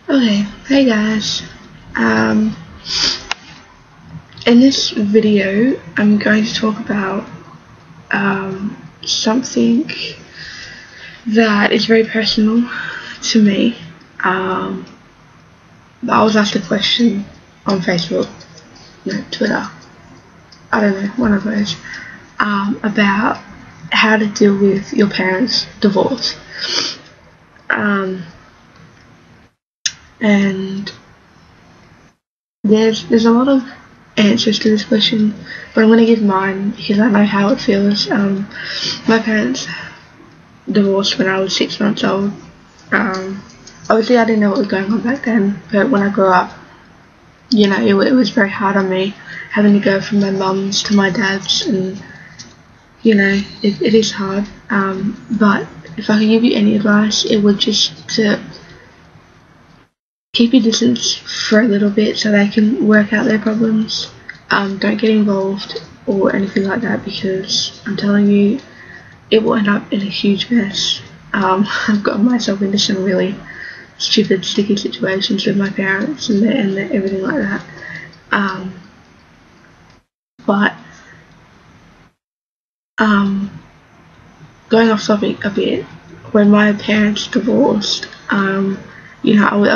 Okay, hey guys. Um, in this video, I'm going to talk about something that is very personal to me. I was asked a question on Facebook, Twitter, I don't know, one of those, about how to deal with your parents' divorce. And there's a lot of answers to this question, but I'm gonna give mine because I know how it feels. My parents divorced when I was 6 months old. Obviously I didn't know what was going on back then, but when I grew up, it was very hard on me having to go from my mum's to my dad's, and it is hard. But if I could give you any advice, it would just to keep your distance for a little bit so they can work out their problems. Don't get involved or anything like that, because I'm telling you, it will end up in a huge mess. I've gotten myself into some really stupid, sticky situations with my parents and everything like that. But going off topic a bit, when my parents divorced, I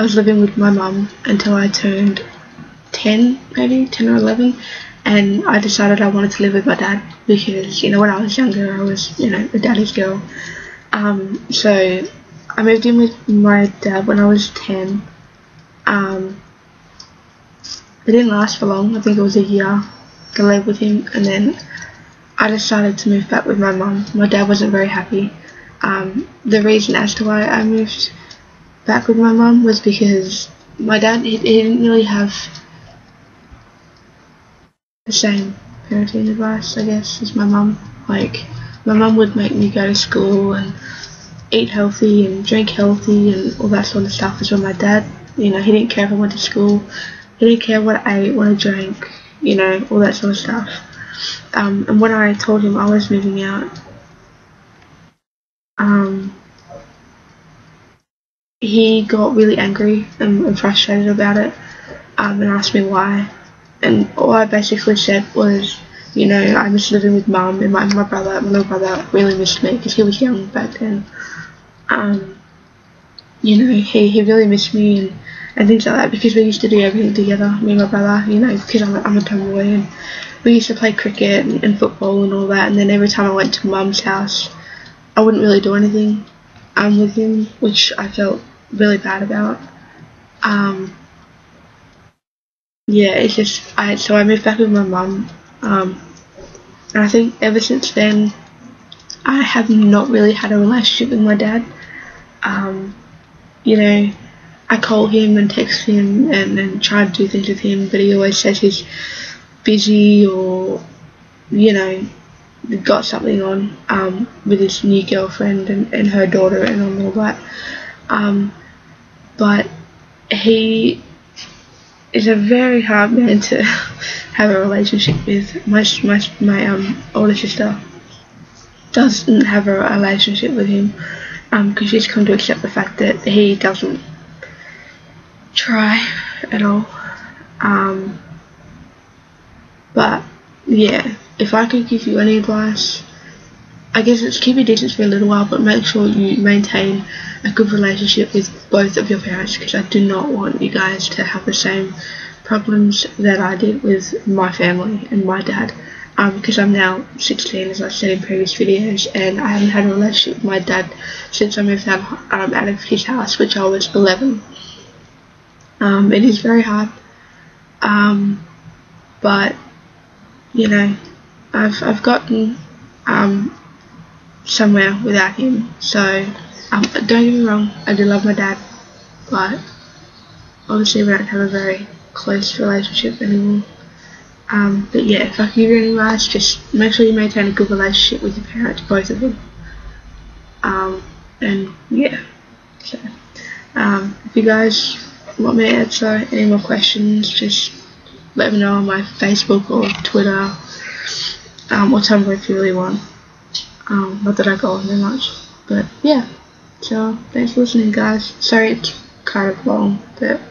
was living with my mum until I turned 10 or 11, and I decided I wanted to live with my dad because, when I was younger, I was, a daddy's girl. So I moved in with my dad when I was 10. It didn't last for long. I think it was a year to live with him, and then I decided to move back with my mum. My dad wasn't very happy. The reason as to why I moved back with my mum was because my dad, he didn't really have the same parenting advice, I guess, as my mum. Like, my mum would make me go to school and eat healthy and drink healthy and all that sort of stuff, as well. My dad, he didn't care if I went to school. He didn't care what I ate, what I drank, all that sort of stuff. And when I told him I was moving out, he got really angry and frustrated about it, and asked me why. And all I basically said was, I was living with mum, and my little brother really missed me because he was young back then. He really missed me and things like that, because we used to do everything together, me and my brother, because I'm a tomboy, and we used to play cricket and football and all that. And then every time I went to mum's house, I wouldn't really do anything with him, which I felt really bad about. It's just, so I moved back with my mum, and I think ever since then, I have not really had a relationship with my dad. I call him and text him and try to do things with him, but he always says he's busy, or, got something on with his new girlfriend and her daughter and all that. But he is a very hard man to have a relationship with. My older sister doesn't have a relationship with him, because she's come to accept the fact that he doesn't try at all. But yeah, if I could give you any advice, I guess it's keep your distance for a little while, but make sure you maintain a good relationship with both of your parents, because I do not want you guys to have the same problems that I did with my family and my dad. Because I'm now 16, as I said in previous videos, and I haven't had a relationship with my dad since I moved out of his house, which I was 11. It is very hard, but I've gotten somewhere without him. So don't get me wrong, I do love my dad, but obviously we don't have a very close relationship anymore. But yeah, if I could give you any advice, just make sure you maintain a good relationship with your parents, both of them. And yeah, so if you guys want me to answer any more questions, just let me know on my Facebook or Twitter, or Tumblr if you really want. Not that I go on there much, but yeah. So thanks for listening, guys. Sorry it's kind of long, but